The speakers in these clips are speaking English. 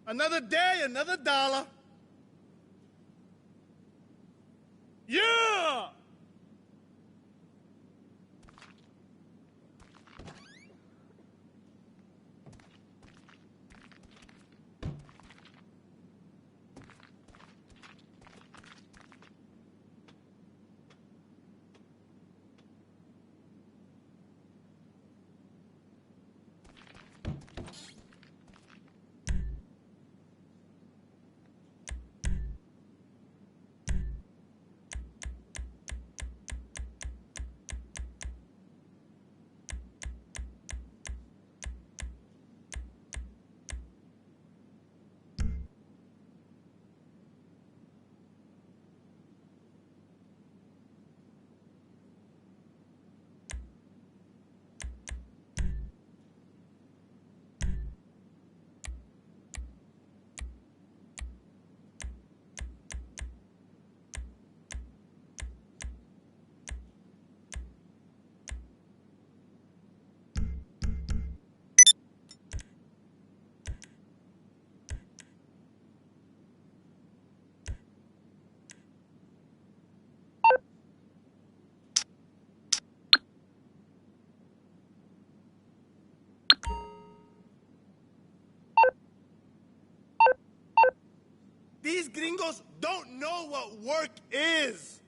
Another day, another dollar. Yeah! These gringos don't know what work is.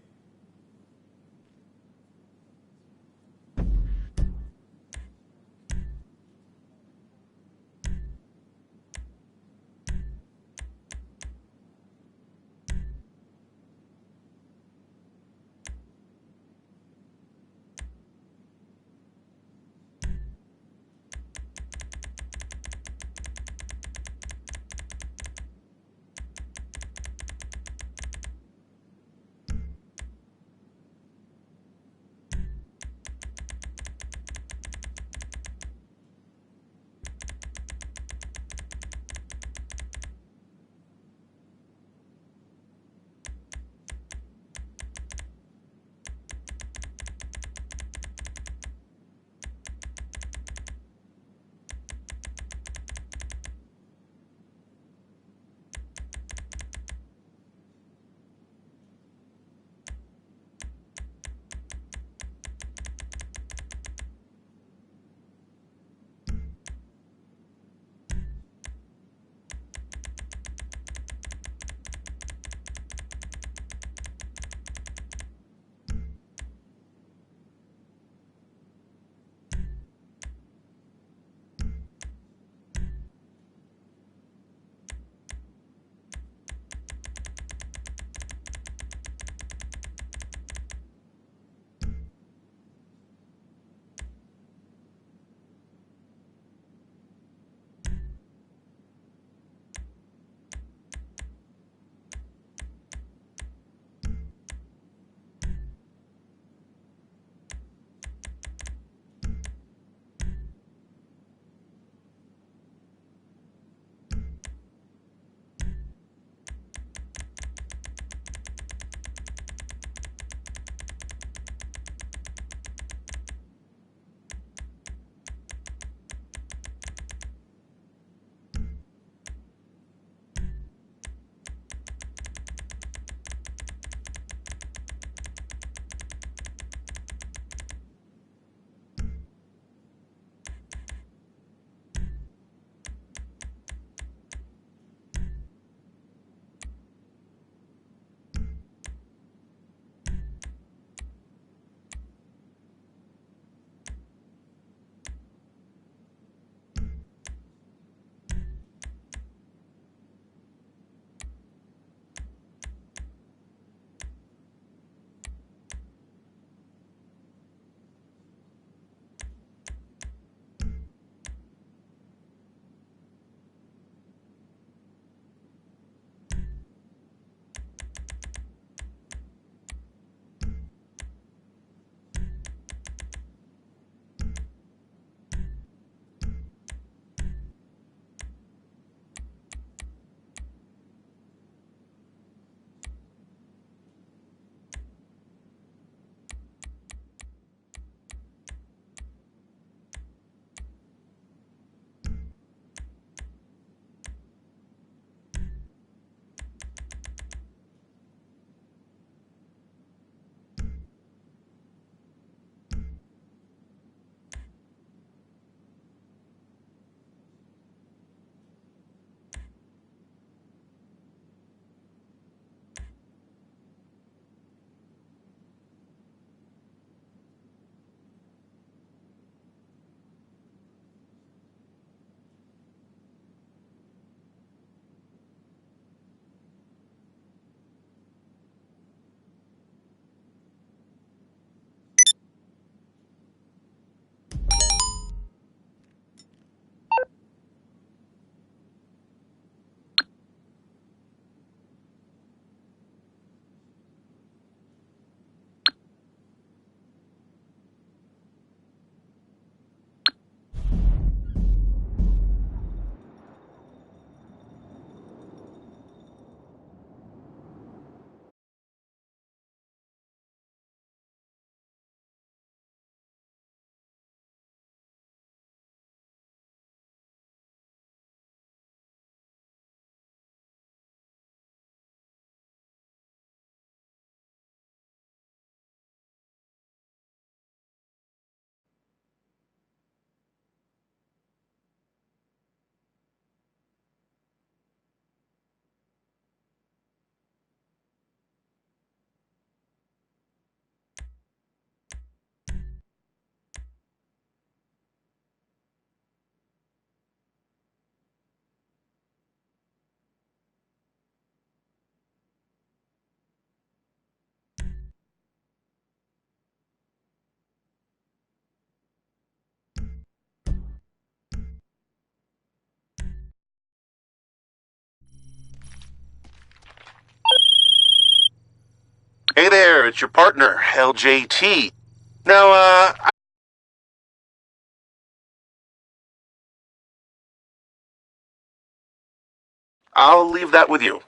Hey there, it's your partner, LJT. Now, I'll leave that with you.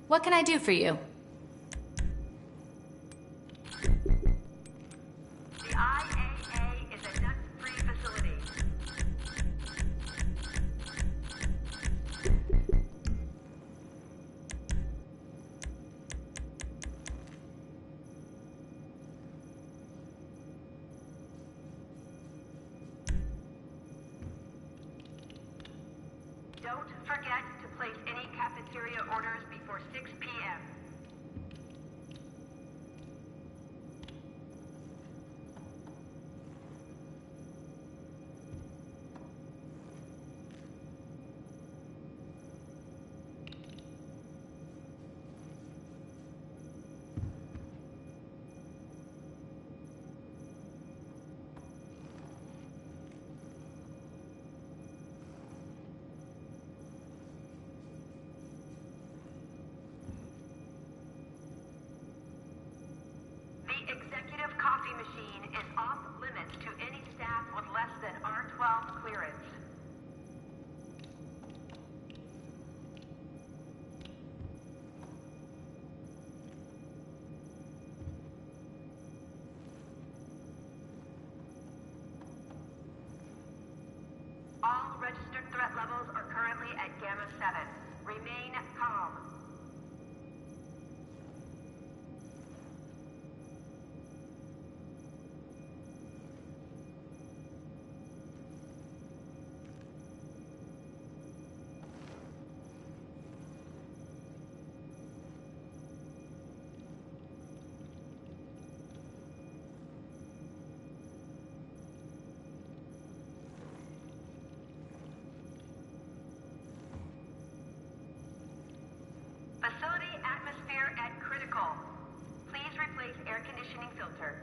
What can I do for you? The IAA is a nut-free facility. Don't forget to place any cafeteria orders before 6 p.m. The executive coffee machine is off limits to any staff with less than R12 clearance. All registered threat levels are currently at Gamma 7. Remain calm. Facility atmosphere at critical. Please replace air conditioning filter.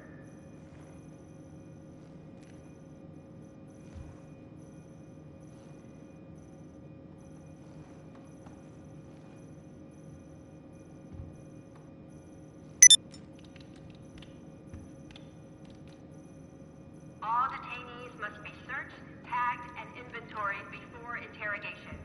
All detainees must be searched, tagged, and inventoried before interrogation.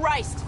Christ!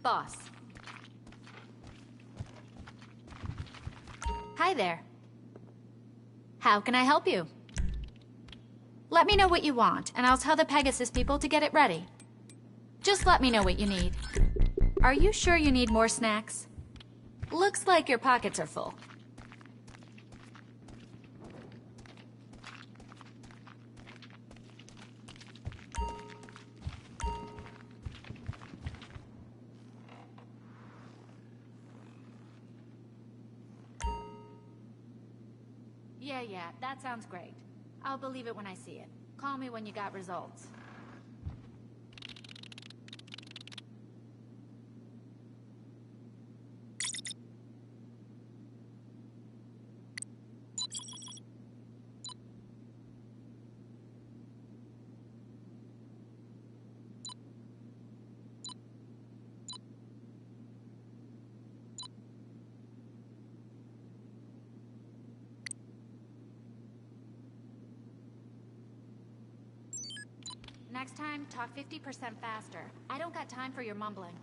Boss. Hi there. How can I help you? Let me know what you want, and I'll tell the Pegasus people to get it ready. Just let me know what you need. Are you sure you need more snacks? Looks like your pockets are full. Yeah, that sounds great. I'll believe it when I see it. Call me when you got results. Next time, talk 50% faster. I don't got time for your mumbling.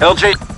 LJ.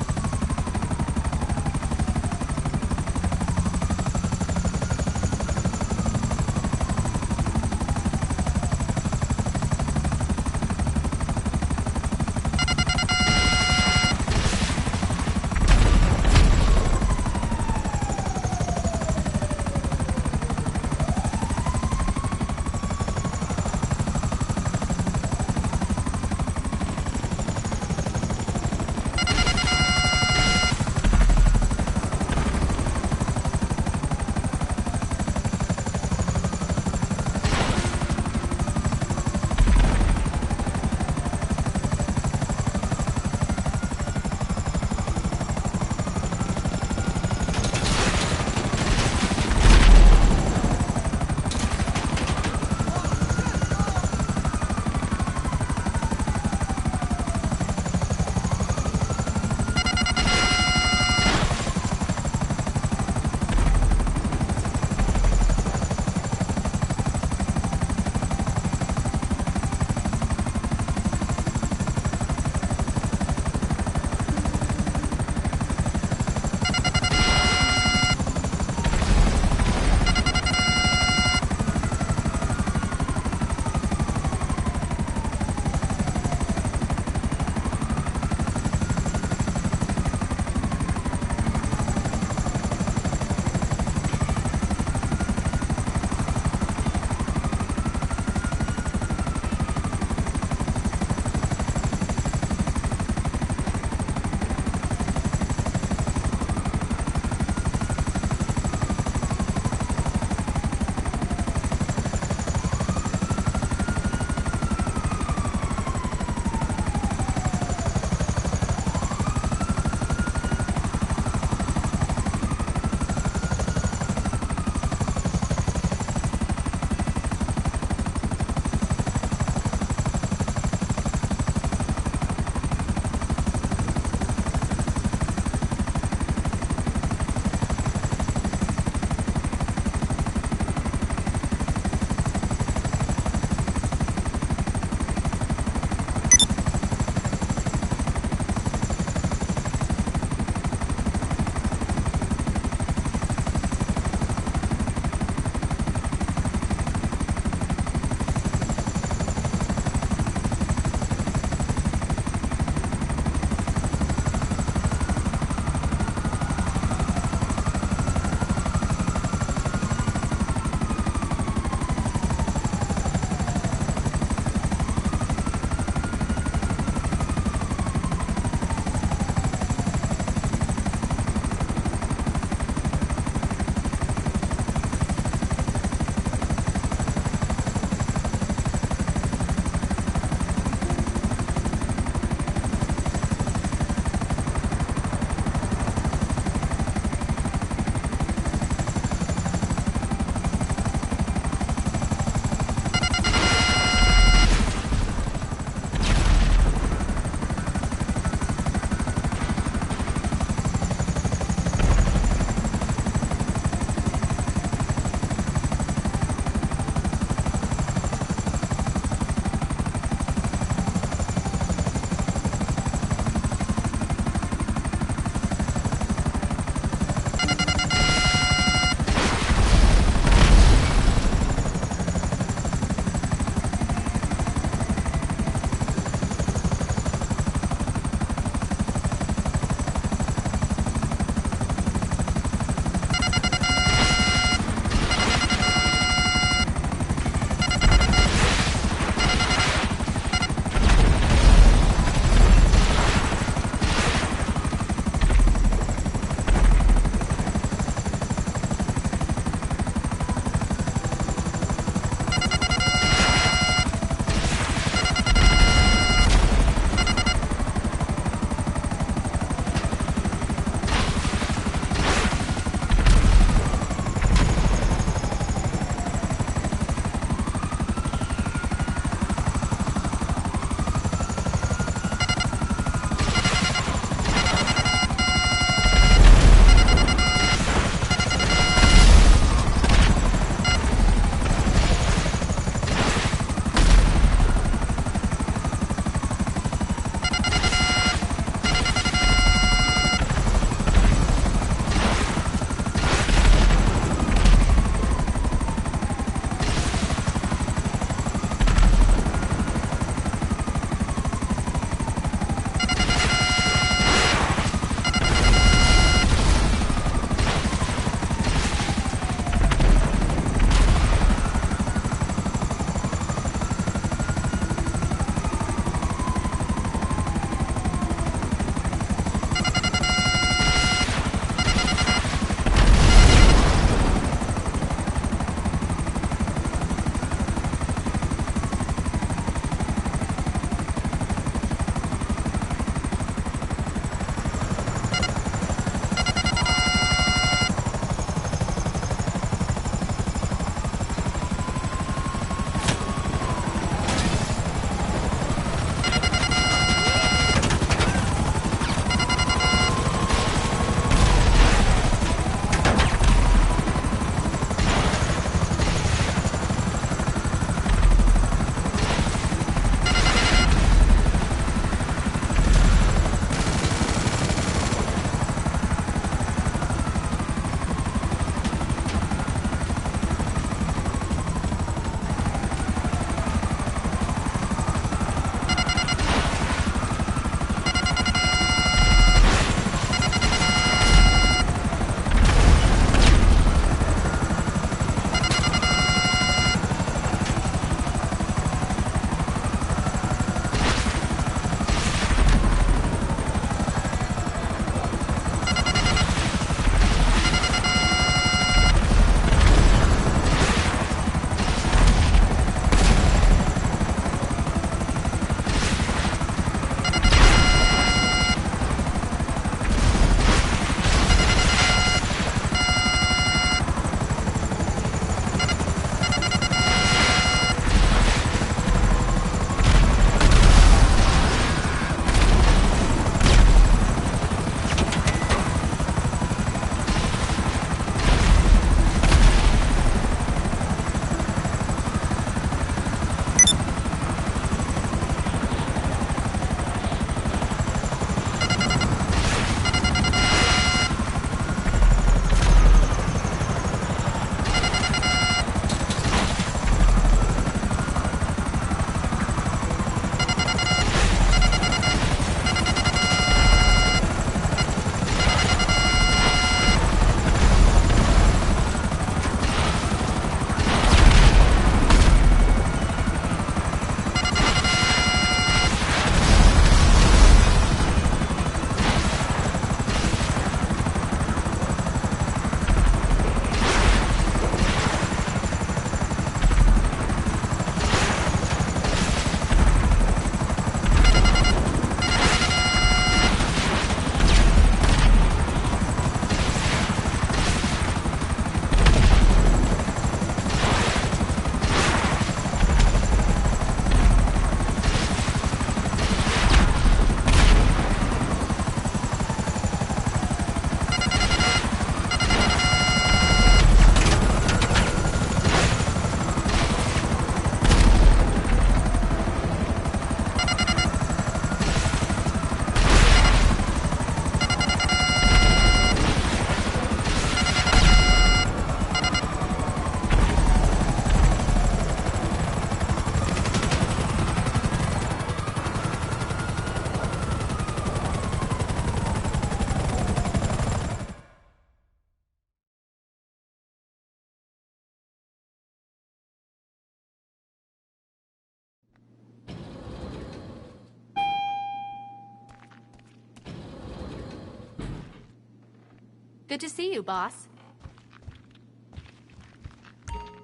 Good to see you, boss.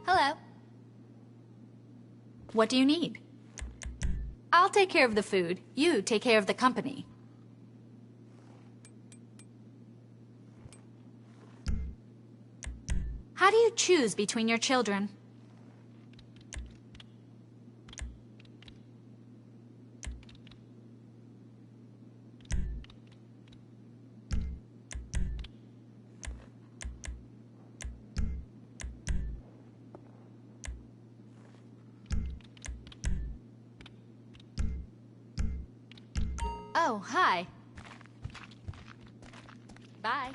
Hello. What do you need? I'll take care of the food. You take care of the company. How do you choose between your children? Oh, hi. Bye.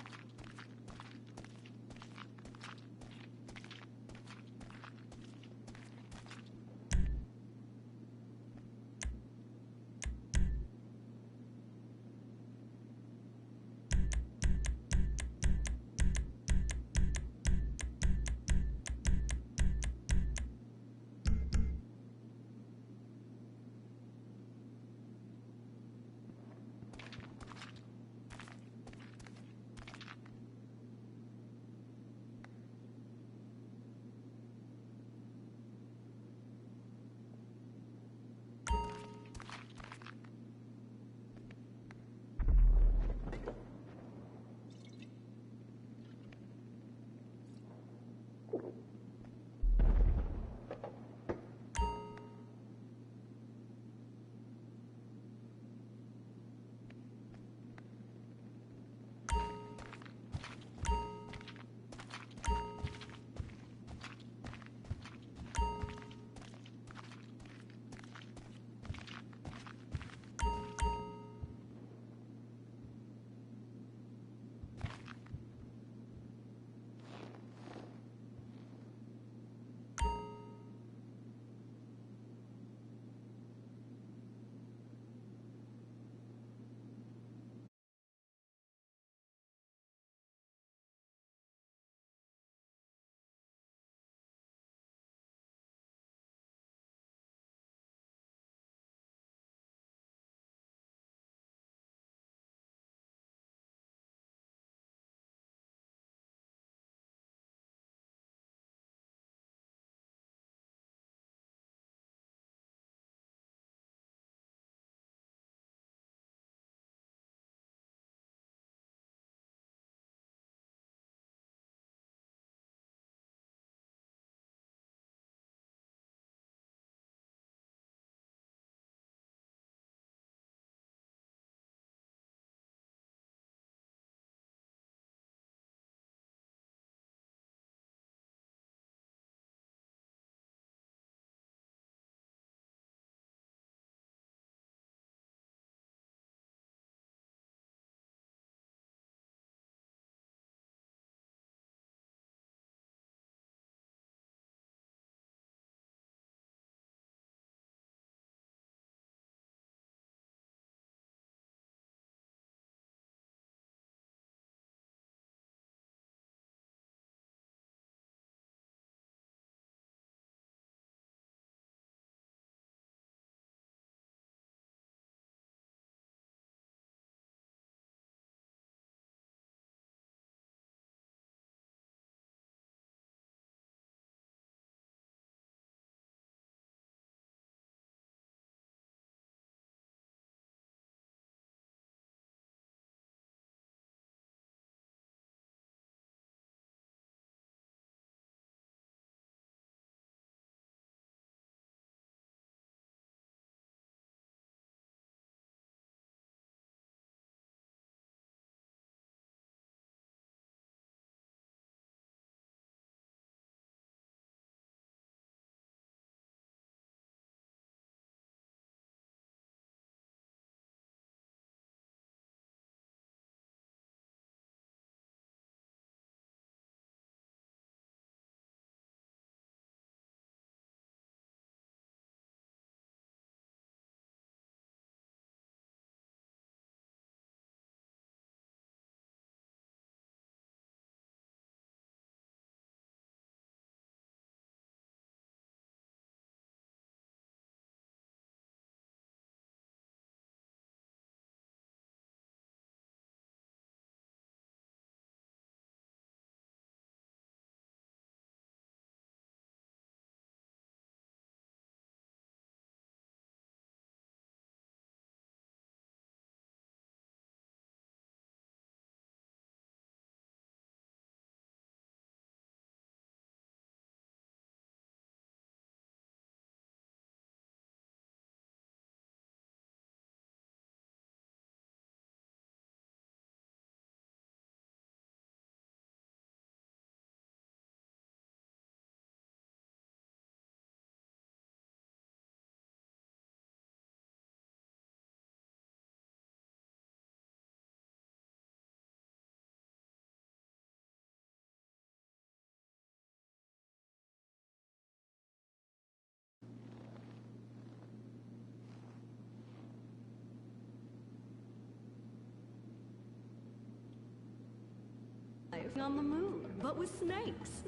on the moon, but with snakes.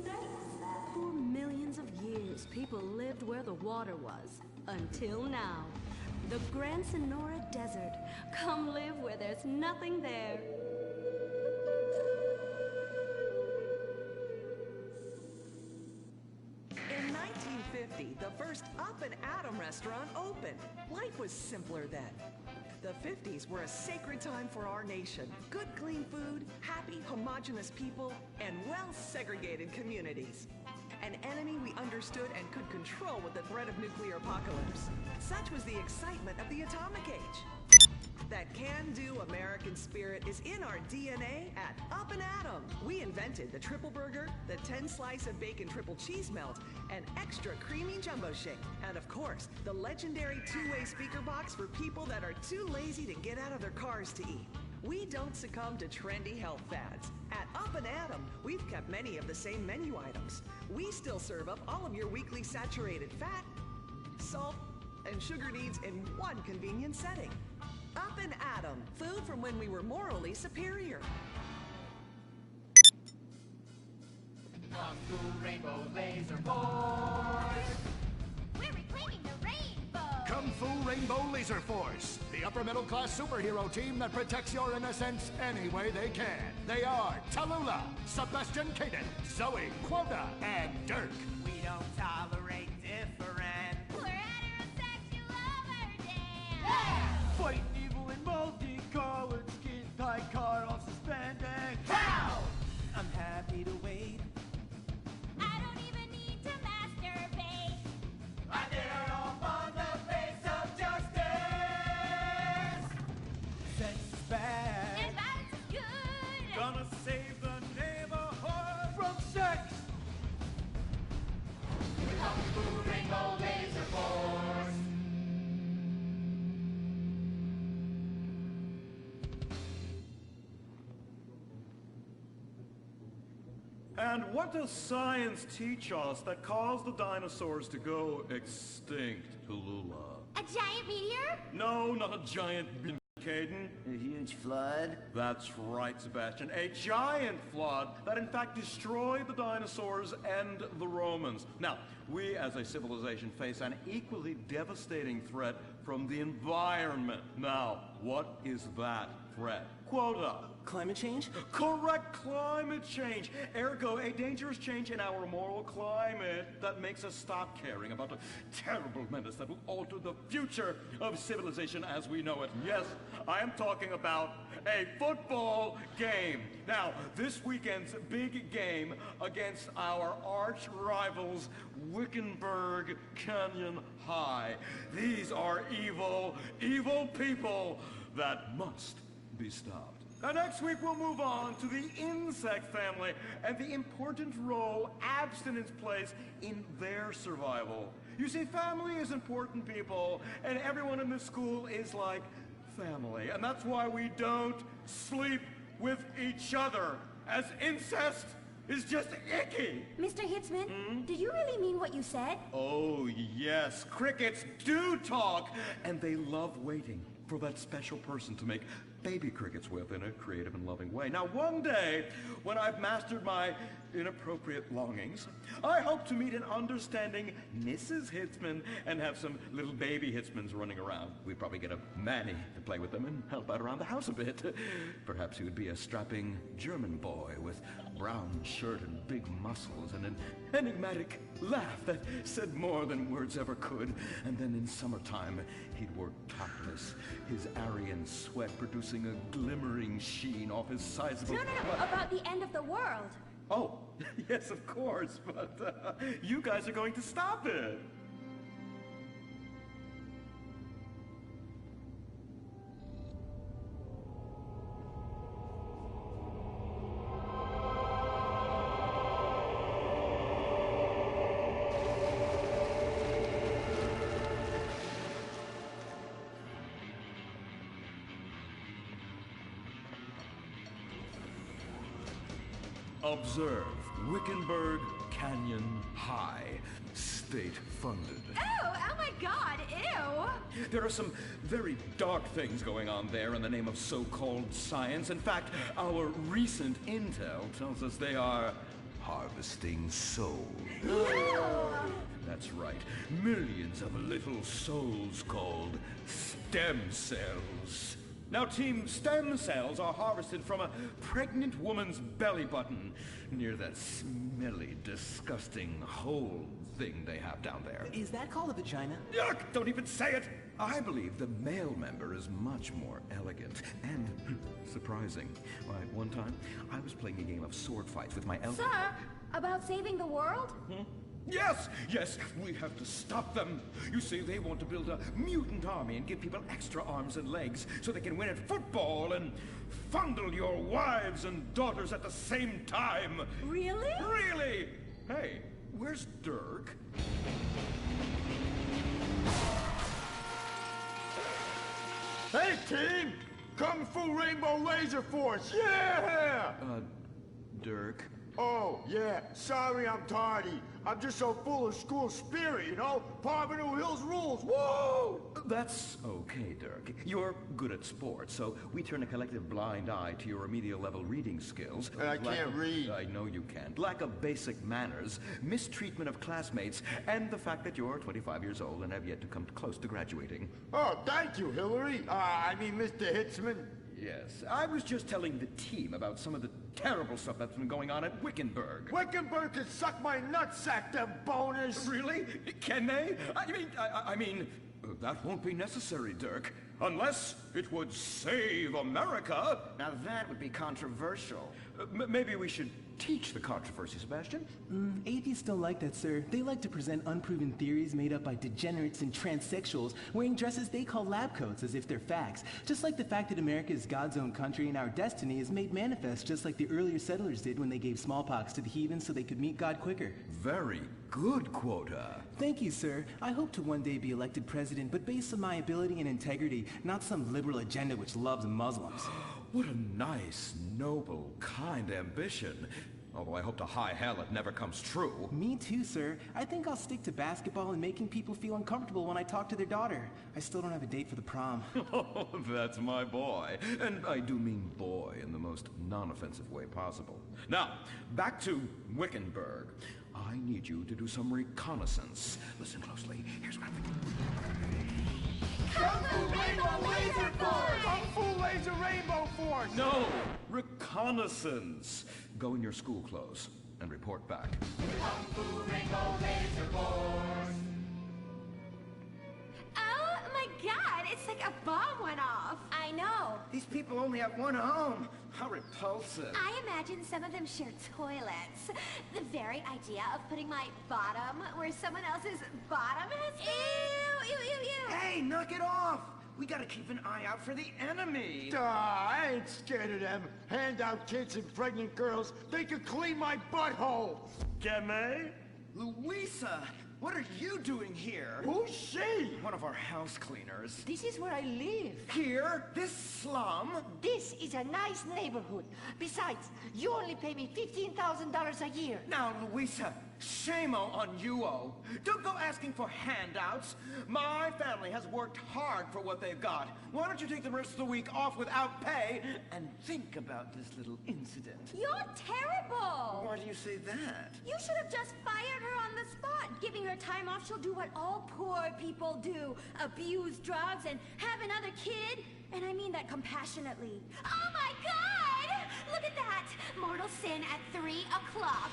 For millions of years, people lived where the water was. Until now. The Gran Sonora Desert. Come live where there's nothing there. In 1950, the first Up and Atom restaurant opened. Life was simpler then. The 50s were a sacred time for our nation. Good, clean food, happy, homogenous people, and well-segregated communities. An enemy we understood and could control with the threat of nuclear apocalypse. Such was the excitement of the atomic age. That can-do American spirit is in our DNA at Up and Atom. We invented the triple burger, the 10-slice of bacon triple cheese melt, and extra creamy jumbo shake. And of course, the legendary two-way speaker box for people that are too lazy to get out of their cars to eat. We don't succumb to trendy health fads. At Up and Atom, we've kept many of the same menu items. We still serve up all of your weekly saturated fat, salt, and sugar needs in one convenient setting. Up and Atom, food from when we were morally superior. Kung Fu Rainbow Laser Force! We're reclaiming the rainbow! Kung Fu Rainbow Laser Force, the upper middle class superhero team that protects your innocence any way they can. They are Tallulah, Sebastian Caden, Zoe, Quota, and Dirk. We don't tolerate different. We're heterosexual overdance! Yeah! Fighting evil in multicolored skin, tight car off suspended. How? I'm happy to wait. I don't even need to masturbate! I did it all on the face of justice. Sex is bad. And violence is good! Gonna save the neighborhood from sex. Kung Fu Rainbow Laser Force. And what does science teach us that caused the dinosaurs to go extinct, Tallulah? A giant meteor? No, not a giant Caden. A huge flood? That's right, Sebastian. A giant flood that in fact destroyed the dinosaurs and the Romans. Now, we as a civilization face an equally devastating threat from the environment. Now, what is that threat? Quota. Climate change? Correct, climate change. Ergo, a dangerous change in our moral climate that makes us stop caring about a terrible menace that will alter the future of civilization as we know it. Yes, I am talking about a football game. Now, this weekend's big game against our arch rivals, Wickenburg Canyon High. These are evil, evil people that must be stopped. Now, next week we'll move on to the insect family and the important role abstinence plays in their survival. You see, family is important, people, and everyone in this school is like family. And that's why we don't sleep with each other, as incest is just icky. Mr. Hitzman, did you really mean what you said? Oh, yes. Crickets do talk, and they love waiting for that special person to make baby crickets with in a creative and loving way. Now, one day, when I've mastered my inappropriate longings, I hope to meet an understanding Mrs. Hitzman and have some little baby Hitzmans running around. We'd probably get a Manny to play with them and help out around the house a bit. Perhaps he would be a strapping German boy with brown shirt and big muscles and an enigmatic laugh that said more than words ever could. And then in summertime, he'd work topless, his Aryan sweat producing a glimmering sheen off his sizable... No, about the end of the world. Oh, yes, of course, but you guys are going to stop it. Observe Wickenburg Canyon High. state-funded. Oh my god, ew! There are some very dark things going on there in the name of so-called science. In fact, our recent intel tells us they are harvesting souls. That's right. Millions of little souls called stem cells. Now, Team, stem cells are harvested from a pregnant woman's belly button near that smelly, disgusting hole thing they have down there. Is that called a vagina? Yuck! Don't even say it! I believe the male member is much more elegant and surprising. Why, one time, I was playing a game of sword fights with my elder... Sir, about saving the world? Yes, we have to stop them. You see, they want to build a mutant army and give people extra arms and legs so they can win at football and fondle your wives and daughters at the same time. Really? Really? Hey, where's Dirk? Hey, team! Kung Fu Rainbow Laser Force, yeah! Dirk? Oh, yeah, sorry I'm tardy. I'm just so full of school spirit, you know? Parvenu Hills rules, woo! That's okay, Dirk. You're good at sports, so we turn a collective blind eye to your remedial level reading skills. I can't read. I know you can't. Lack of basic manners, mistreatment of classmates, and the fact that you're 25 years old and have yet to come close to graduating. Oh, thank you, Hillary. Mr. Hitzman. Yes, I was just telling the team about some of the terrible stuff that's been going on at Wickenburg. Wickenburg can suck my nutsack, them boners! Really? Can they? I mean, that won't be necessary, Dirk. Unless it would save America. Now that would be controversial. Maybe we should teach the controversy, Sebastian. Atheists don't like that, sir. They like to present unproven theories made up by degenerates and transsexuals wearing dresses they call lab coats as if they're facts. Just like the fact that America is God's own country and our destiny is made manifest just like the earlier settlers did when they gave smallpox to the heathen so they could meet God quicker. Very good, Quota. Thank you, sir. I hope to one day be elected president, but based on my ability and integrity, not some liberal agenda which loves Muslims. What a nice, noble, kind ambition. Although I hope to high hell it never comes true. Me too, sir. I think I'll stick to basketball and making people feel uncomfortable when I talk to their daughter. I still don't have a date for the prom. Oh, that's my boy. And I do mean boy in the most non-offensive way possible. Now, back to Wickenburg. I need you to do some reconnaissance. Listen closely. Here's what I'm thinking. Kung Fu Rainbow Laser Force! Kung Fu Laser Rainbow Force! No! Reconnaissance. Go in your school clothes and report back. Kung Fu Rainbow Laser Force! Oh my god, it's like a bomb went off. I know. These people only have one home. How repulsive. I imagine some of them share toilets. The very idea of putting my bottom where someone else's bottom has been. Ew, ew, ew, ew. Hey, knock it off. We gotta keep an eye out for the enemy. I ain't scared of them. Handout kids and pregnant girls. They could clean my butthole. Can they? Louisa, what are you doing here? Who's she? One of our house cleaners. This is where I live. Here? This slum? This is a nice neighborhood. Besides, you only pay me $15,000 a year. Now, Louisa, shame-o on you-o. Don't go asking for handouts. My family has worked hard for what they've got. Why don't you take the rest of the week off without pay and think about this little incident? You're terrible. Why do you say that? You should have just fired her on the spot. Giving her time off, she'll do what all poor people do. Abuse drugs and have another kid. And I mean that compassionately. Oh my god! Look at that! Mortal sin at 3 o'clock.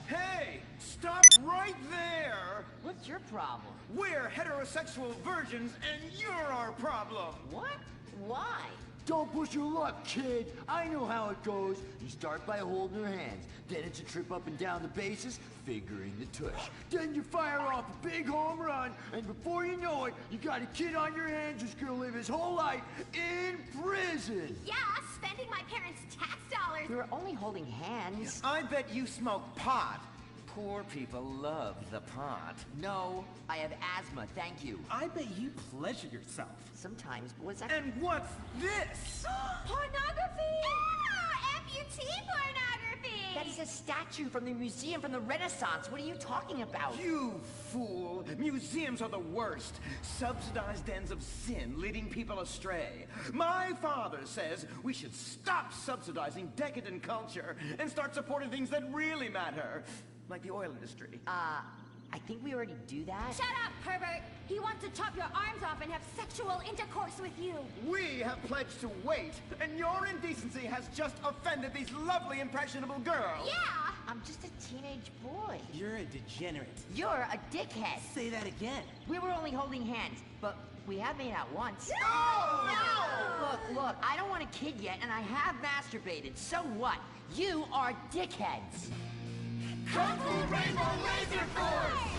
Hey, stop right there! What's your problem? We're heterosexual virgins and you're our problem. What? Why? Don't push your luck, kid. I know how it goes. You start by holding her hands. Then it's a trip up and down the bases, figuring the tush. Then you fire off a big home run, and before you know it, you got a kid on your hands who's gonna live his whole life in prison. Yeah, spending my parents' tax dollars. We were only holding hands. I bet you smoke pot. Poor people love the pot. No, I have asthma, thank you. I bet you pleasure yourself. Sometimes, but what's that? And what's this? Pornography! Ah, amputee pornography! That is a statue from the museum from the Renaissance. What are you talking about? You fool! Museums are the worst. Subsidized dens of sin, leading people astray. My father says we should stop subsidizing decadent culture and start supporting things that really matter. Like the oil industry. I think we already do that. Shut up, pervert! He wants to chop your arms off and have sexual intercourse with you. We have pledged to wait, and your indecency has just offended these lovely, impressionable girls. Yeah! I'm just a teenage boy. You're a degenerate. You're a dickhead. Say that again. We were only holding hands, but we have made out once. No! No! Look, I don't want a kid yet, and I have masturbated. So what? You are dickheads. Kung Fu Rainbow Laser Force!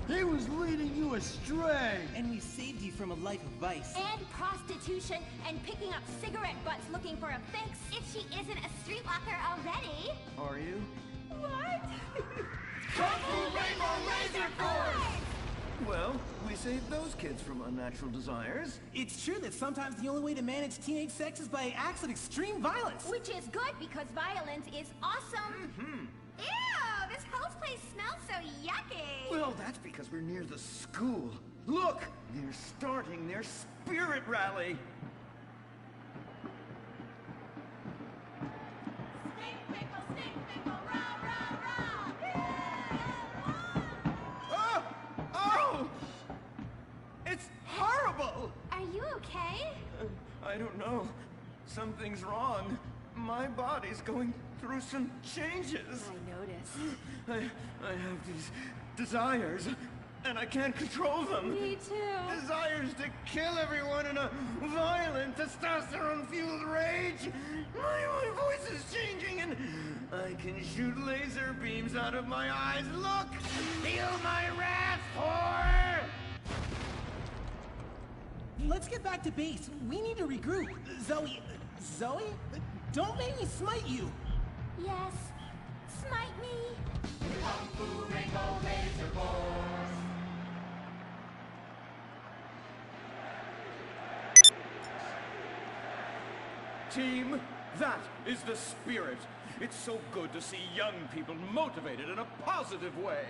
He was leading you astray. And we saved you from a life of vice. And prostitution and picking up cigarette butts looking for a fix. If she isn't a streetwalker already. Are you? What? Kung Fu Rainbow Laser Force! Well, we saved those kids from unnatural desires. It's true that sometimes the only way to manage teenage sex is by acts of extreme violence. Which is good because violence is awesome. Ew, this whole place smells so yucky. Well, that's because we're near the school. Look, they're starting their spirit rally. Stink pickle, rah, rah, rah. Oh! It's horrible! Are you okay? I don't know. Something's wrong. My body's going through some changes. I noticed. I have these desires, and I can't control them. Me too. Desires to kill everyone in a violent, testosterone-fueled rage. My voice is changing, and I can shoot laser beams out of my eyes. Look! Feel my wrath, whore! Let's get back to base. We need to regroup. Zoe? Don't make me smite you. Yes. Smite me. Kung Fu Rainbow Laser Force. Team, that is the spirit. It's so good to see young people motivated in a positive way.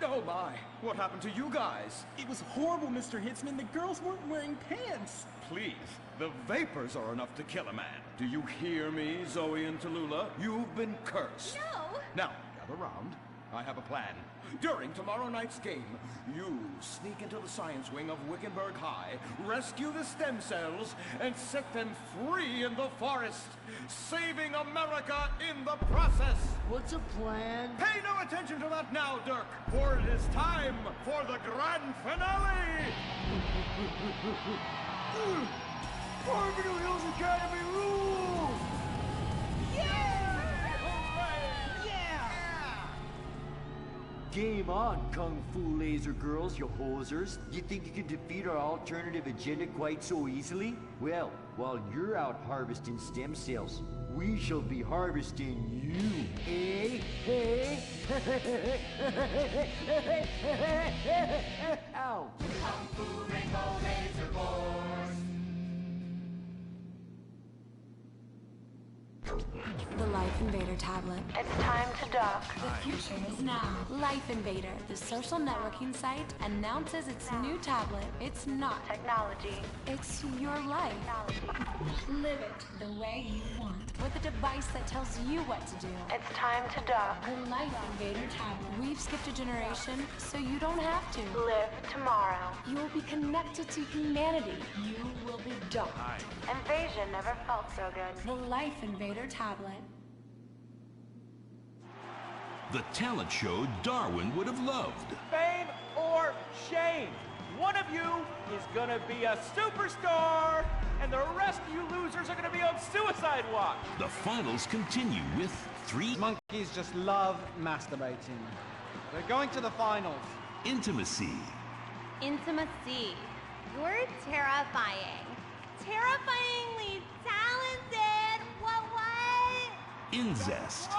Oh my, what happened to you guys? It was horrible, Mr. Hitzman. The girls weren't wearing pants. Please, the vapors are enough to kill a man. Do you hear me, Zoe and Tallulah? You've been cursed. No. Now, gather round. I have a plan. During tomorrow night's game, you sneak into the science wing of Wickenburg High, rescue the stem cells, and set them free in the forest, saving America in the process. What's a plan? Pay no attention to that now, Dirk, for it is time for the grand finale! Farmville Hills Academy rules! Game on, Kung Fu Laser Girls, you hosers. You think you can defeat our alternative agenda quite so easily? Well, while you're out harvesting stem cells, we shall be harvesting you, eh? Hey? Ow! Kung Fu Rainbow Laser Force. The Life Invader tablet. It's time to dock. The future is now. Life Invader, the social networking site, announces its new tablet. It's not Technology. It's your life. Live it the way you want. With a device that tells you what to do. It's time to dock. The Life Invader tablet. We've skipped a generation, so you don't have to. Live tomorrow. You will be connected to humanity. You will be docked. Invasion never felt so good. The Life Invader tablet. The talent show Darwin would have loved. Fame or shame. One of you is gonna be a superstar, and the rest of you losers are gonna be on suicide watch. The finals continue with 3 monkeys just love masturbating. We're going to the finals. Intimacy. Intimacy. You're terrifying. Terrifyingly talented. What? Incest.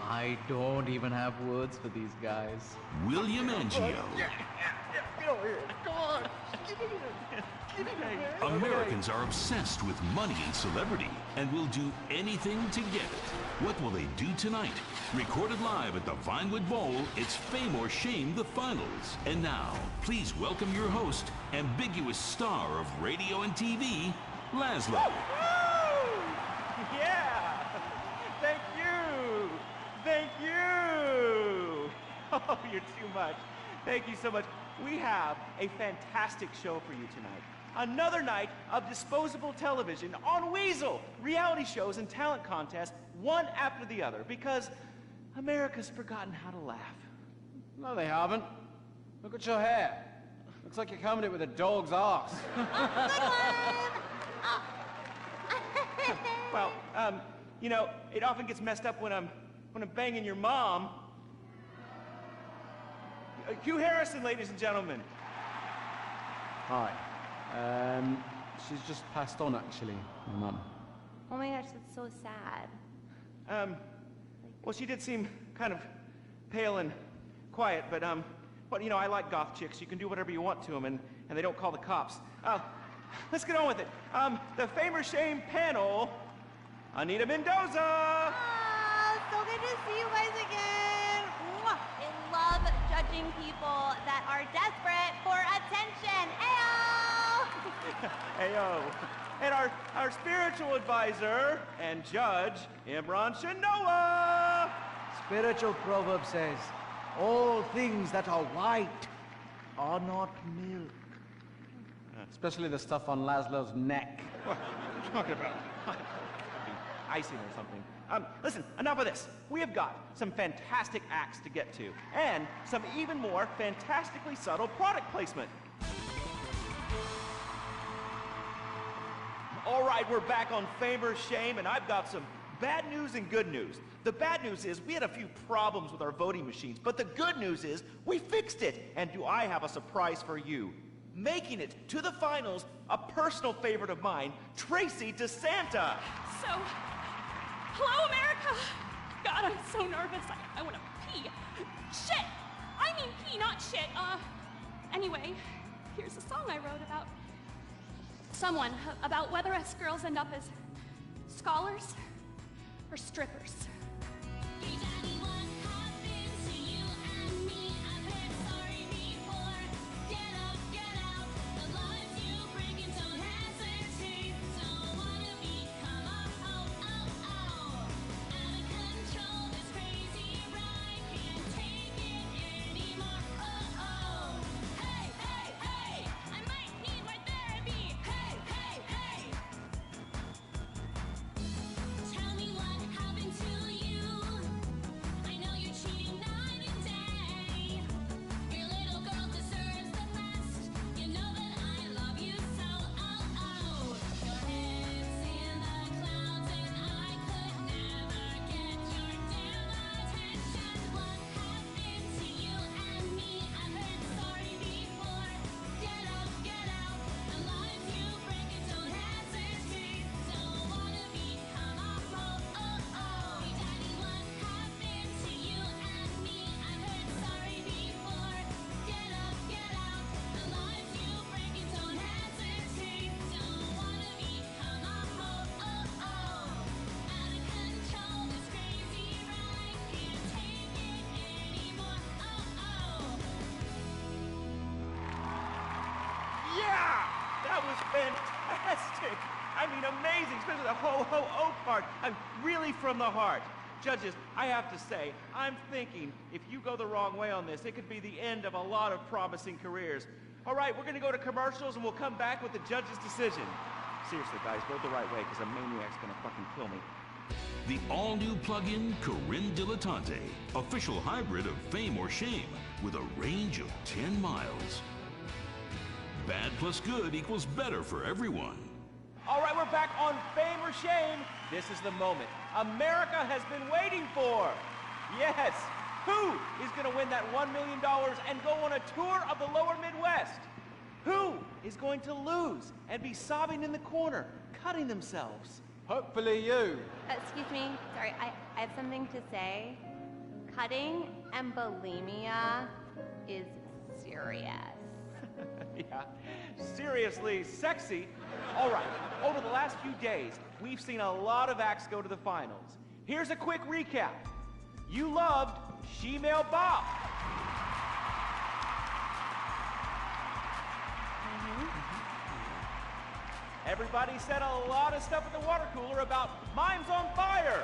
I don't even have words for these guys. William Angio. Come on. Americans are obsessed with money and celebrity and will do anything to get it. What will they do tonight? Recorded live at the Vinewood Bowl, it's Fame or Shame, the finals. And now, please welcome your host, ambiguous star of radio and TV, Laszlo. Yeah! Thank you! Thank you! Oh, you're too much. Thank you so much. We have a fantastic show for you tonight. Another night of disposable television on Weasel. Reality shows and talent contests, one after the other, because America's forgotten how to laugh. No, they haven't. Look at your hair. Looks like you're combing it with a dog's ass. Well, you know, it often gets messed up when I'm banging your mom. Hugh Harrison, ladies and gentlemen. Hi. She's just passed on, actually, my mum. Oh my gosh, that's so sad. Well, she did seem kind of pale and quiet, but you know, I like goth chicks. You can do whatever you want to them, and they don't call the cops. Let's get on with it. The Fame or Shame panel, Anita Mendoza. Oh, so good to see you guys again. Mwah. I love judging people that are desperate for attention. Ayo! Ayo. And our spiritual advisor and judge, Imran Shanoa. Spiritual proverb says, all things that are white are not milk. Especially the stuff on Laszlo's neck. What are you talking about? Icing or something. Listen, enough of this. We have got some fantastic acts to get to, and some even more fantastically subtle product placement. All right, we're back on Fame or Shame, and I've got some bad news and good news. The bad news is we had a few problems with our voting machines, but the good news is we fixed it. And do I have a surprise for you? Making it to the finals, a personal favorite of mine, Tracy DeSanta. So, hello, America. God, I'm so nervous. I want to pee. Shit! I mean pee, not shit. Anyway, here's a song I wrote about someone, about whether us girls end up as scholars or strippers. Fantastic! I mean, amazing, especially the ho-ho-oh part. I'm really from the heart. Judges, I have to say, I'm thinking if you go the wrong way on this, it could be the end of a lot of promising careers. All right, we're going to go to commercials, and we'll come back with the judge's decision. Seriously, guys, vote the right way, because a maniac's going to fucking kill me. The all-new plug-in Corinne Dilettante, official hybrid of Fame or Shame, with a range of 10 miles. Bad plus good equals better for everyone. All right, we're back on Fame or Shame. This is the moment America has been waiting for. Yes, who is going to win that $1 million and go on a tour of the lower Midwest? Who is going to lose and be sobbing in the corner, cutting themselves? Hopefully you. Excuse me, sorry, I have something to say. Cutting and bulimia is serious. Yeah, seriously sexy. All right, over the last few days, we've seen a lot of acts go to the finals. Here's a quick recap. You loved She-Male Bop. Everybody said a lot of stuff at the water cooler about Mimes on Fire.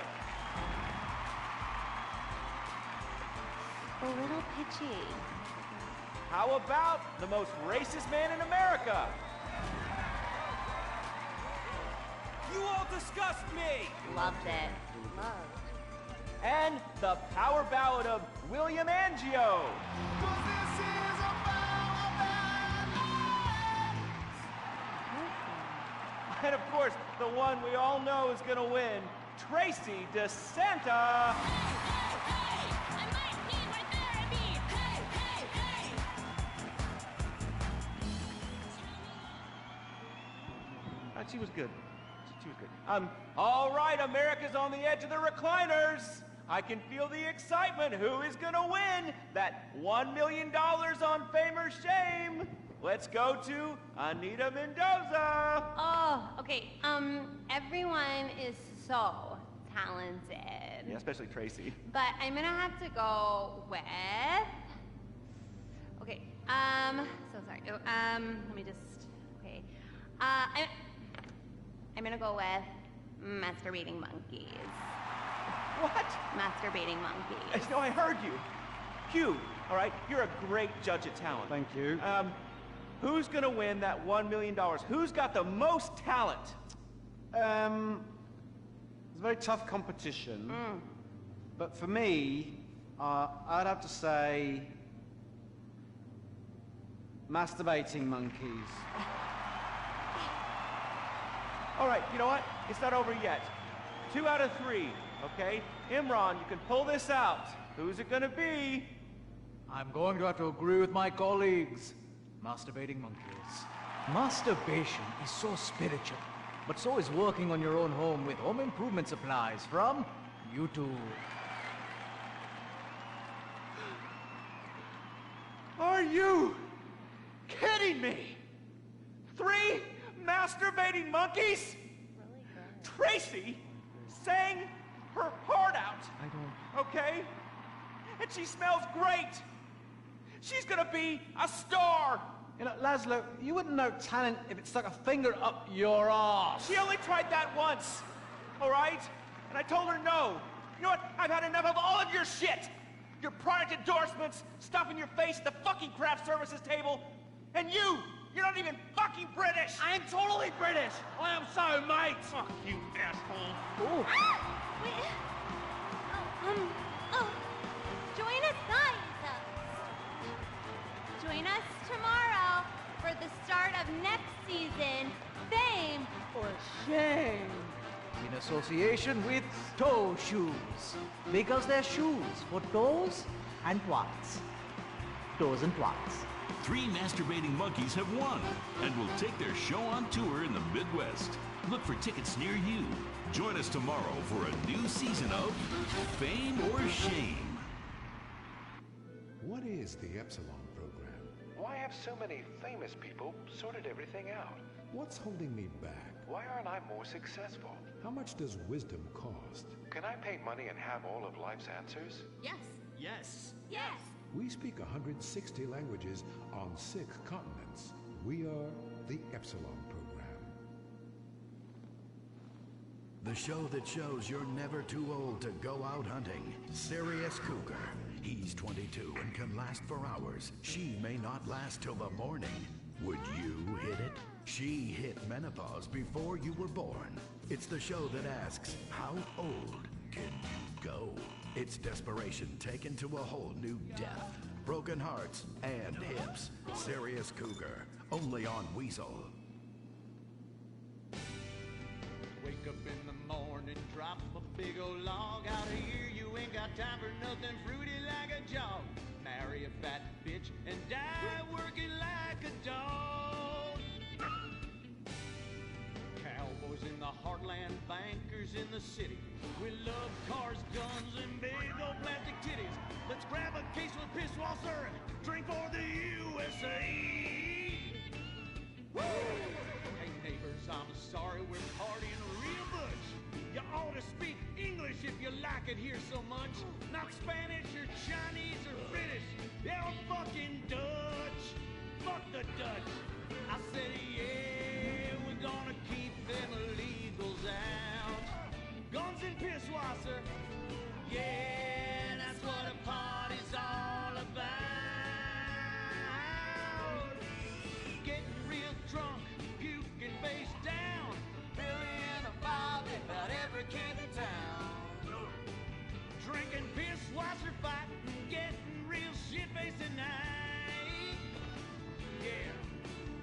A little pitchy. How about the most racist man in America? You all disgust me! Loved it. And the power ballad of William Angio. And of course, the one we all know is gonna win, Tracy DeSanta. She was good. She was good. All right, America's on the edge of the recliners. I can feel the excitement. Who is gonna win that $1 million on Fame or Shame? Let's go to Anita Mendoza. Oh, okay. Everyone is so talented. Yeah, especially Tracy. But I'm gonna have to go with. Okay. So sorry. Let me just. Okay. I'm gonna go with masturbating monkeys. What? Masturbating monkeys. No, I heard you. Q, all right, you're a great judge of talent. Thank you. Who's gonna win that $1 million? Who's got the most talent? It's a very tough competition. But for me, I'd have to say masturbating monkeys. All right, you know what? It's not over yet. 2 out of 3, okay? Imran, you can pull this out. Who's it gonna be? I'm going to have to agree with my colleagues. Masturbating monkeys. Masturbation is so spiritual, but so is working on your own home with home improvement supplies from YouTube. Are you kidding me? 3 masturbating monkeys? Really good. Tracy sang her heart out. I don't... Okay? And she smells great. She's gonna be a star. You know, Laszlo, you wouldn't know talent if it stuck a finger up your ass. She only tried that once, all right? And I told her no. You know what? I've had enough of all of your shit. Your product endorsements, stuff in your face, the fucking craft services table. And you're not even fucking British. I'm totally British. I am so, mate. Fuck you, asshole. Wait. Join us, guys. Join us tomorrow for the start of next season, Fame or Shame. In association with toe shoes. Because they're shoes for toes and twats. Toes and twats. 3 masturbating monkeys have won and will take their show on tour in the Midwest. Look for tickets near you. Join us tomorrow for a new season of Fame or Shame. What is the Epsilon program? Why have so many famous people sorted everything out? What's holding me back? Why aren't I more successful? How much does wisdom cost? Can I pay money and have all of life's answers? Yes. Yes. Yes. We speak 160 languages on 6 continents. We are the Epsilon program. The show that shows you're never too old to go out hunting. Sirius Cougar. He's 22 and can last for hours. She may not last till the morning. Would you hit it? She hit menopause before you were born. It's the show that asks, how old can you go? It's desperation taken to a whole new depth. Broken hearts and hips. Sirius Cougar. Only on Weasel. Wake up in the morning, drop a big old log out of here. You ain't got time for nothing fruity like a jog. Marry a fat bitch and die working like a dog. Cowboys in the heartland, bankers in the city. We love cars, guns, and big old plastic titties. Let's grab a case with piss Walser and drink for the USA. Hey neighbors, I'm sorry we're partying real much. You ought to speak English if you like it here so much. Not Spanish or Chinese or British. They're fucking Dutch. Fuck the Dutch. I said, yeah, we're gonna keep them illegals out. Guns and Pisswasser. Yeah, that's what a party's all about. Getting real drunk, puking face down. Billy and Bobby about every kid in town. Drinking Pisswasser, fighting, getting real shit-faced tonight. Yeah,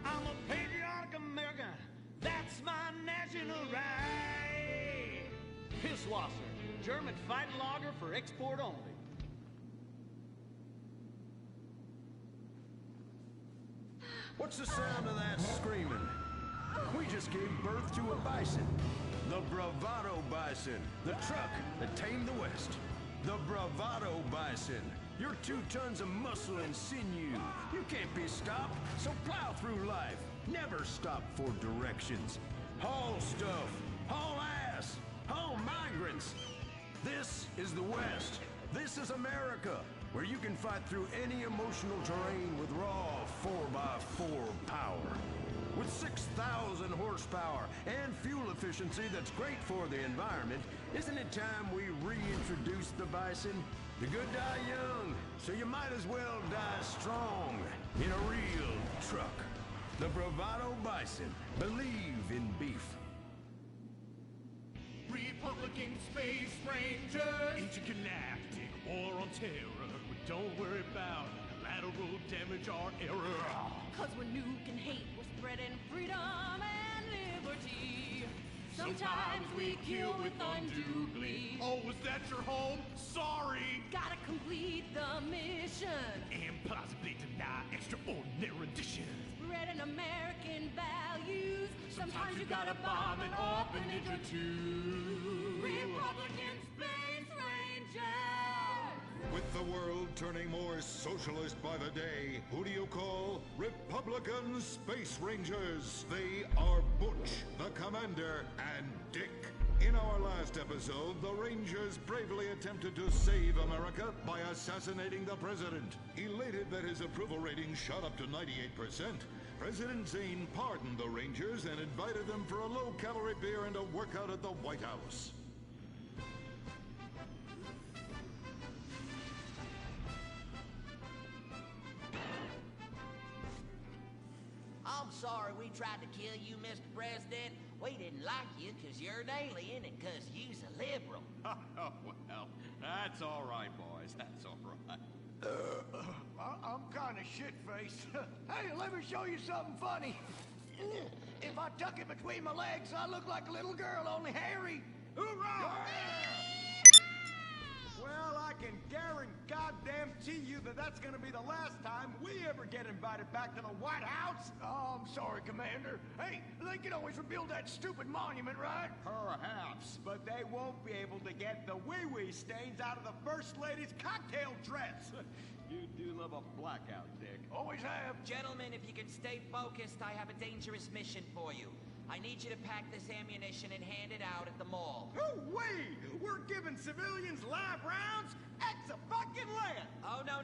I'm a patriotic American. That's my national right. Pisswasser, German fighting lager for export only. What's the sound of that screaming? We just gave birth to a bison. The Bravado Bison. The truck that tamed the West. The Bravado Bison. You're 2 tons of muscle and sinew. You can't be stopped, so plow through life. Never stop for directions. Haul stuff. Haul ass. Haul migrants. This is the West. This is America, where you can fight through any emotional terrain with raw 4x4 power. With 6,000 horsepower and fuel efficiency that's great for the environment, isn't it time we reintroduce the Bison? The good die young, so you might as well die strong in a real truck. The Bravado Bison. Believe in beef. Republican Space Rangers, intergalactic war on terror. But don't worry about collateral damage or error. Cause we're nuking hate, we're spreading freedom and liberty. Sometimes we kill with undue glee. Oh, was that your home? Sorry. Gotta complete the mission. And possibly deny extraordinary additions. Spreading American values. Sometimes you gotta bomb an orphanage or two. Republican Space Rangers! With the world turning more socialist by the day, who do you call Republican Space Rangers? They are Butch, the Commander, and Dick. In our last episode, the Rangers bravely attempted to save America by assassinating the president. Elated that his approval rating shot up to 98%, President Zane pardoned the Rangers and invited them for a low-calorie beer and a workout at the White House. I'm sorry we tried to kill you, Mr. President. We didn't like you because you're an alien and because you's a liberal. Oh, well, that's all right, boys. That's all right. I'm kind of shit-faced. Hey, let me show you something funny. If I tuck it between my legs, I look like a little girl, only hairy. Hoorah! Well, I can guarantee you that that's gonna be the last time we ever get invited back to the White House. Oh, I'm sorry, Commander. Hey, they can always rebuild that stupid monument, right? Perhaps, but they won't be able to get the wee-wee stains out of the First Lady's cocktail dress. You do love a blackout, Dick. Always have. Gentlemen, if you can stay focused, I have a dangerous mission for you. I need you to pack this ammunition and hand it out at the mall. Ooh-wee! We're giving civilians live rounds? Ex-a-fucking-land! Oh, no.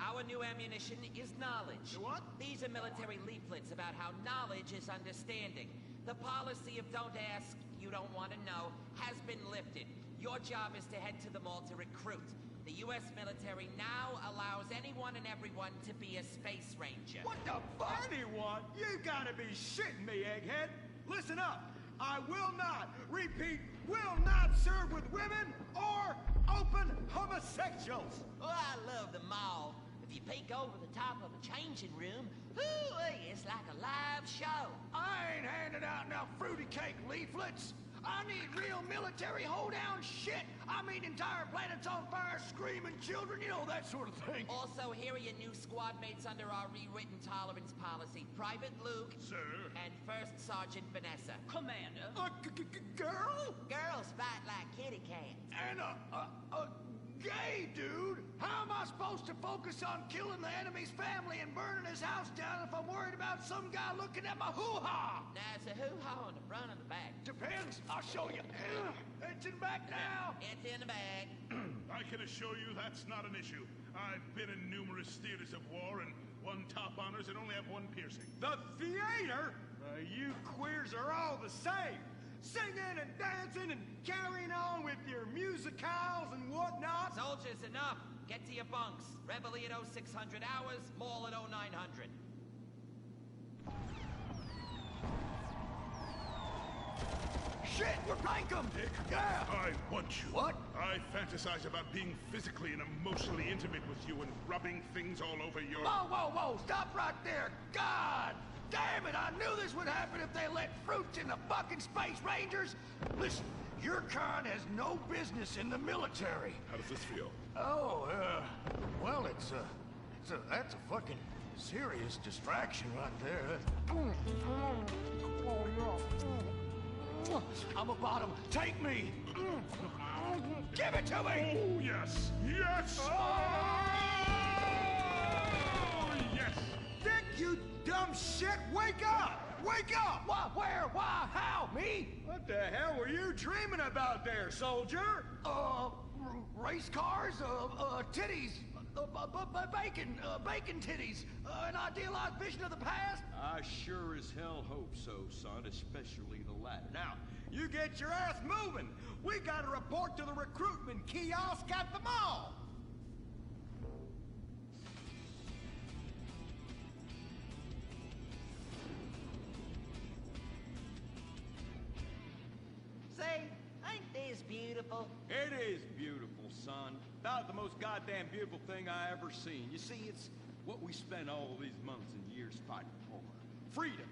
Our new ammunition is knowledge. What? These are military leaflets about how knowledge is understanding. The policy of don't ask, you don't want to know, has been lifted. Your job is to head to the mall to recruit. The U.S. military now allows anyone and everyone to be a space ranger. What the fuck? Anyone? You gotta be shitting me, egghead! Listen up! I will not, repeat, will not serve with women or open homosexuals! Oh, I love the mall. If you peek over the top of a changing room, ooh, it's like a live show. I ain't handing out no fruity cake leaflets. I need real military hoedown shit. I mean entire planets on fire, screaming children, you know, that sort of thing. Also, here are your new squad mates under our rewritten tolerance policy. Private Luke. Sir. And First Sergeant Vanessa. Commander. Girl? Girls fight like kitty cats. And a gay, dude. How am I supposed to focus on killing the enemy's family and burning his house down if I'm worried about some guy looking at my hoo-ha? Now, it's a hoo-ha on the front and the back. Depends. I'll show you. It's in the back now. It's in the bag. I can assure you that's not an issue. I've been in numerous theaters of war and won top honors and only have one piercing. The theater? You queers are all the same. Singing and dancing and carrying on with your musicals and whatnot. Soldiers, enough. Get to your bunks. Reveille at 0600 hours, Mall at 0900. Shit, we're Plankum! Yeah! I want you. What? I fantasize about being physically and emotionally intimate with you and rubbing things all over your... Whoa, whoa, whoa! Stop right there! God damn it! I knew this would happen if they let fruits in the fucking Space Rangers! Listen, your kind has no business in the military. How does this feel? Oh, well, that's a fucking serious distraction right there. I'm a bottom. Take me! Give it to me! Oh, yes! Yes! Oh, yes! Dick, you dumb shit! Wake up! Wake up! Why, where, why, how, me? What the hell were you dreaming about there, soldier? Race cars, titties, bacon titties, an idealized vision of the past? I sure as hell hope so, son, especially the latter. Now, you get your ass moving. We gotta report to the recruitment kiosk at the mall. Say, ain't this beautiful? It is beautiful, son. About the most goddamn beautiful thing I ever seen. You see, it's what we spent all these months and years fighting for. Freedom.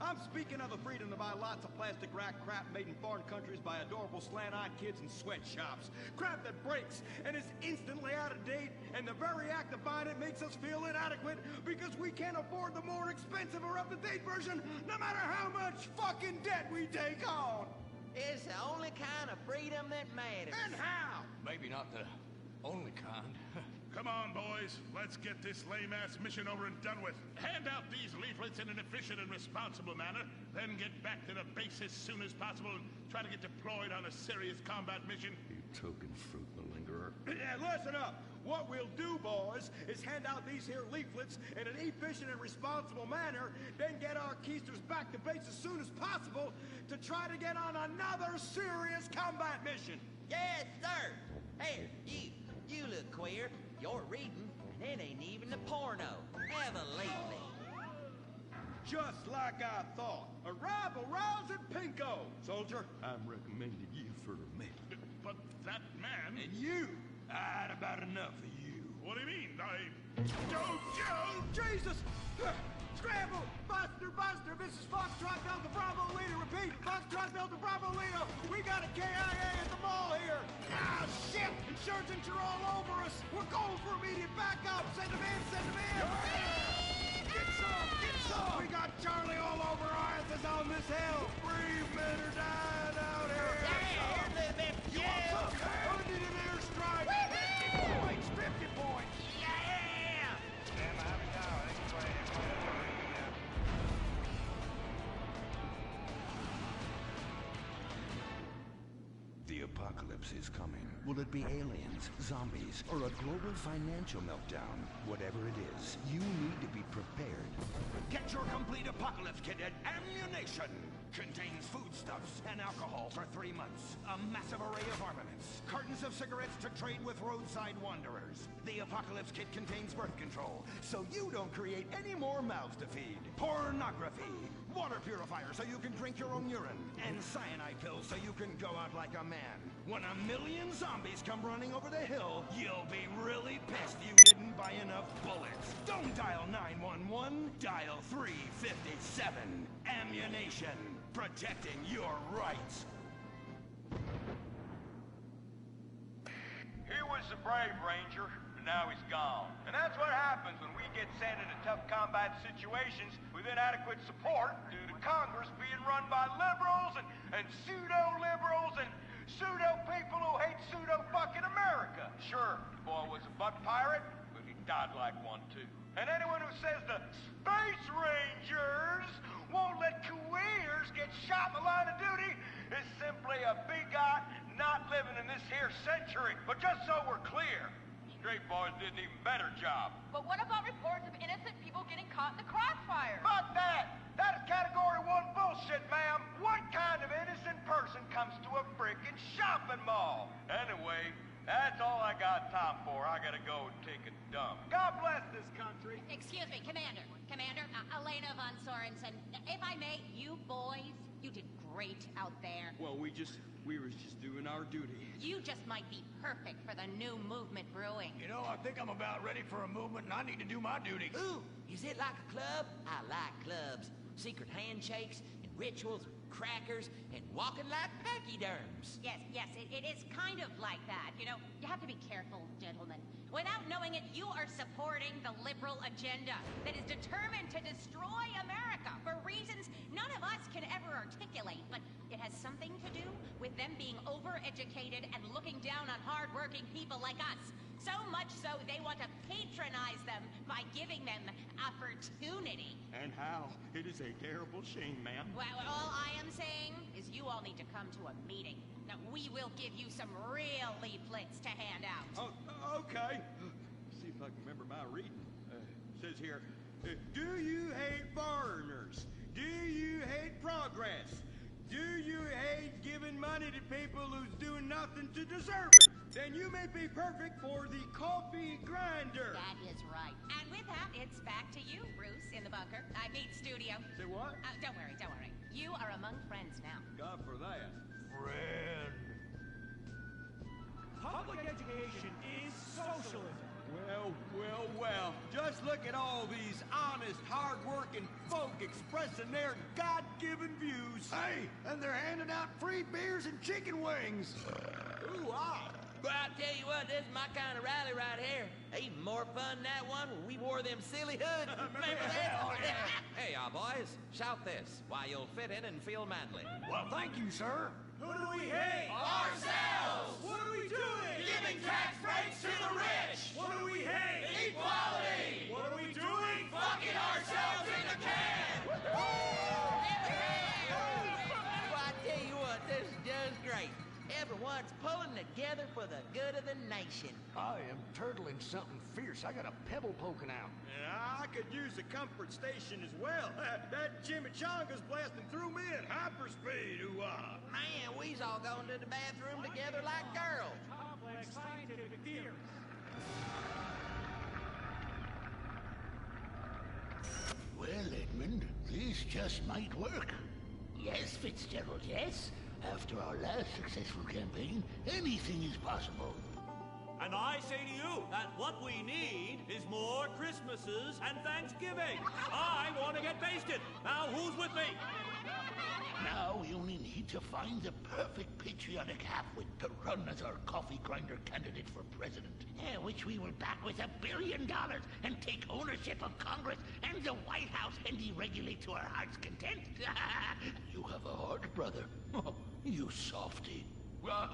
I'm speaking of the freedom to buy lots of plastic rack crap made in foreign countries by adorable slant-eyed kids in sweatshops. Crap that breaks and is instantly out of date, and the very act of buying it makes us feel inadequate because we can't afford the more expensive or up-to-date version, no matter how much fucking debt we take on. It's the only kind of freedom that matters. And how? Maybe not the only kind. Come on, boys. Let's get this lame-ass mission over and done with. Hand out these leaflets in an efficient and responsible manner, then get back to the base as soon as possible and try to get deployed on a serious combat mission. You token fruit malingerer. Yeah, listen up. What we'll do, boys, is hand out these here leaflets in an efficient and responsible manner, then get our keisters back to base as soon as possible to try to get on another serious combat mission. Yes, sir. Hey, you look queer. You're reading, and it ain't even a porno. Have a lately. Just like I thought. Arrival rouse at Pinko. Soldier, I'm recommending you for a man. But that man... and you. I'd about enough of you. What do you mean? Don't you! Jesus! Scramble! Buster! Buster! Mrs. Foxtrot Delta Bravo Leader! Repeat! Foxtrot Delta Bravo Leader! We got a KIA at the mall here! Ah, shit! Insurgents are all over us! We're going for immediate backup! Send them in! Send them in! Get some! Get some! We got Charlie all over our asses on this hill! Brave men are dying out here! Yeah, a little bit. You want some? I need an airstrike! 50 points! 50 points! Yeah! The apocalypse is coming. Will it be aliens, zombies, or a global financial meltdown? Whatever it is, you need to be prepared. Get your complete apocalypse kit at Ammunition. Contains foodstuffs and alcohol for 3 months. A massive array of armaments. Cartons of cigarettes to trade with roadside wanderers. The apocalypse kit contains birth control, so you don't create any more mouths to feed. Pornography. Water purifier so you can drink your own urine. And cyanide pills so you can go out like a man. When 1 million zombies come running over the hill, you'll be really pissed you didn't buy enough bullets. Don't dial 911, dial 357. Ammunition. Protecting your rights. He was the brave ranger, and now he's gone. And that's what happens when we get sent into tough combat situations with inadequate support due to Congress being run by liberals and pseudo-liberals and pseudo-people who hate pseudo-fucking America. Sure, the boy was a butt pirate, but he died like one, too. And anyone who says the Space Rangers won't let careers get shot in the line of duty is simply a bigot not living in this here century. But just so we're clear, Straight Boys did an even better job. But what about reports of innocent people getting caught in the crossfire? Fuck that! That is Category 1 bullshit, ma'am. What kind of innocent person comes to a frickin' shopping mall? Anyway, that's all I got time for. I gotta go and take a dump. God bless this country. Excuse me, Commander. Commander, Elena von Sorensen. If I may, you boys, you did great out there. Well, we were just doing our duty. You just might be perfect for the new movement brewing. You know, I think I'm about ready for a movement and I need to do my duty. Ooh, is it like a club? I like clubs. Secret handshakes and rituals, crackers, and walking like pachyderms. Yes, it is kind of like that. You know, you have to be careful, gentlemen. Without knowing it, you are supporting the liberal agenda that is determined to destroy America for reasons none of us can ever articulate, but it has something to do with them being overeducated and looking down on hard-working people like us. So much so they want to patronize them by giving them opportunity. And how? It is a terrible shame, ma'am. Well, all I am saying is you all need to come to a meeting. Now, we will give you some real leaflets to hand out. Oh, okay. See if I can remember my reading. Says here, do you hate foreigners? Do you hate progress? Do you hate giving money to people who's doing nothing to deserve it? Then you may be perfect for the coffee grinder. That is right. And with that, it's back to you, Bruce, in the bunker. I mean, studio. Say what? Don't worry. You are among friends now. God for that. Friend. Public education is socialism. Well. Just look at all these honest, hard-working folk expressing their God-given views. Hey, and they're handing out free beers and chicken wings. Ooh, ah. But I tell you what, this is my kind of rally right here. Even more fun than that one where we wore them silly hoods. Remember that? Hey, y'all boys, shout this while you'll fit in and feel manly. Well, thank you, sir. Who do we hate? Ourselves! What are we doing? Giving tax breaks to the rich! What do we hate? Equality! What are we doing? Fucking ourselves in the can! Well, I tell you what, this is just great. Everyone's pulling together for the good of the nation. I am turtling something fierce. I got a pebble poking out. Yeah, I could use a comfort station as well. That chimichanga's blasting through me at hyperspeed. Ooh-ah. Man, we's all going to the bathroom together like girls. Complex scientific theory. Well, Edmund, this just might work. Yes, Fitzgerald, yes. After our last successful campaign, anything is possible. And I say to you that what we need is more Christmases and Thanksgiving. I want to get basted. Now, who's with me? Now we only need to find the perfect patriotic halfwit to run as our coffee grinder candidate for president. Which we will back with $1 billion and take ownership of Congress and the White House and deregulate to our heart's content. You have a heart, brother. You softy. Oh,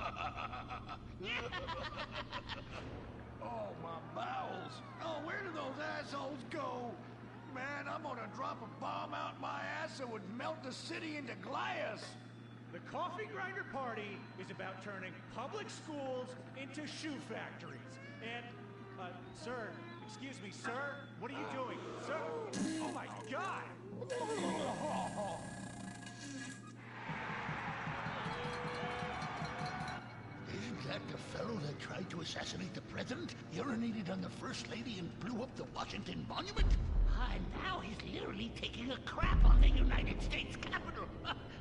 my bowels. Oh, where do those assholes go? Man, I'm gonna drop a bomb out my ass that would melt the city into glass. The Coffee Grinder Party is about turning public schools into shoe factories. And, sir, excuse me, sir, what are you doing? Sir, oh my God! Isn't that the fellow that tried to assassinate the president, urinated on the first lady, and blew up the Washington Monument? And now he's literally taking a crap on the United States Capitol.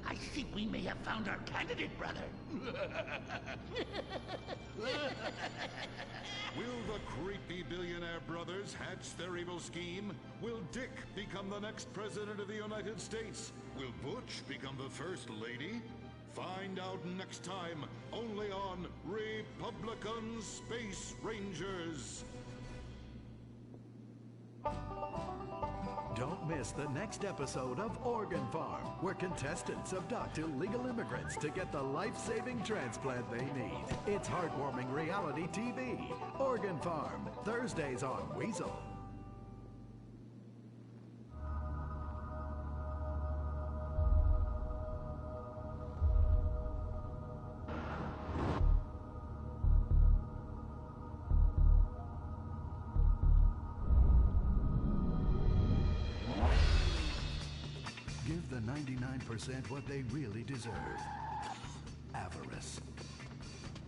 I think we may have found our candidate, brother. Will the creepy billionaire brothers hatch their evil scheme? Will Dick become the next president of the United States? Will Butch become the first lady? Find out next time, only on Republican Space Rangers. Don't miss miss the next episode of Organ Farm, where contestants abduct illegal immigrants to get the life-saving transplant they need. It's heartwarming reality TV. Organ Farm, Thursdays on Weasel. Give the 99% what they really deserve. Avarice.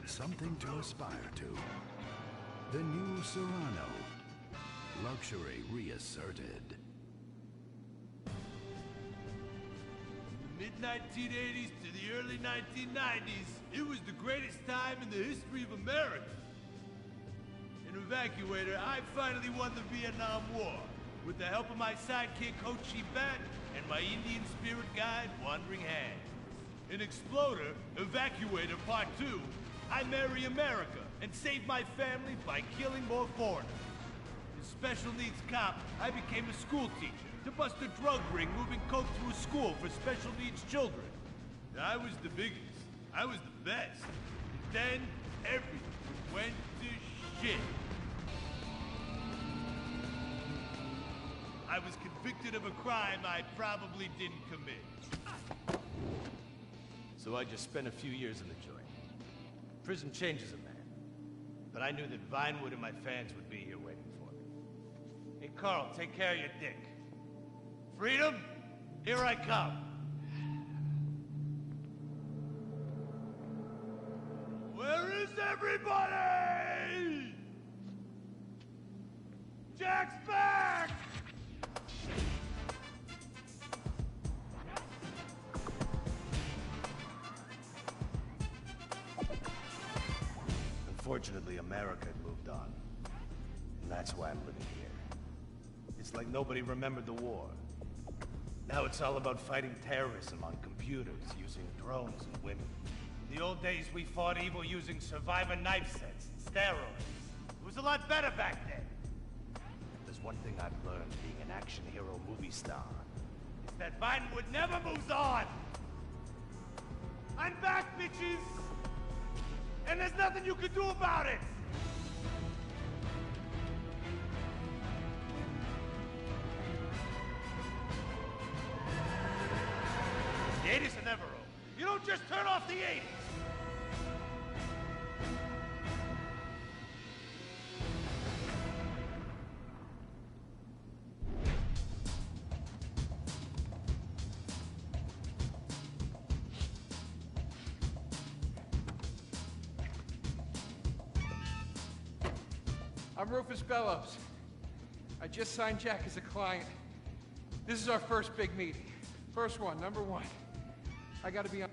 Something to aspire to. The new Serrano. Luxury reasserted. Mid-1980s to the early 1990s, it was the greatest time in the history of America. In Evacuator, I finally won the Vietnam War with the help of my sidekick Ho Chi Bat and my Indian spirit guide Wandering Hand. In Exploder, Evacuator Part 2, I marry America and save my family by killing more foreigners. As Special Needs Cop, I became a school teacher to bust a drug ring moving coke to a school for special needs children. I was the biggest. I was the best. And then everything went to shit. I was convicted of a crime I probably didn't commit. So I just spent a few years in the joint. Prison changes a man. But I knew that Vinewood and my fans would be here waiting for me. Hey, Carl, take care of your dick. Freedom, here I come. Where is everybody? Jack's back! Unfortunately, America had moved on. And that's why I'm living here. It's like nobody remembered the war. Now it's all about fighting terrorism on computers, using drones and women. In the old days, we fought evil using survivor knife sets and steroids. It was a lot better back then. There's one thing I've learned being an action hero movie star. It's that Vinewood never moves on! I'm back, bitches! And there's nothing you can do about it! The 80s are never over. You don't just turn off the 80s! I'm Rufus Bellows. I just signed Jack as a client. This is our first big meeting. First one, number one. I gotta be on.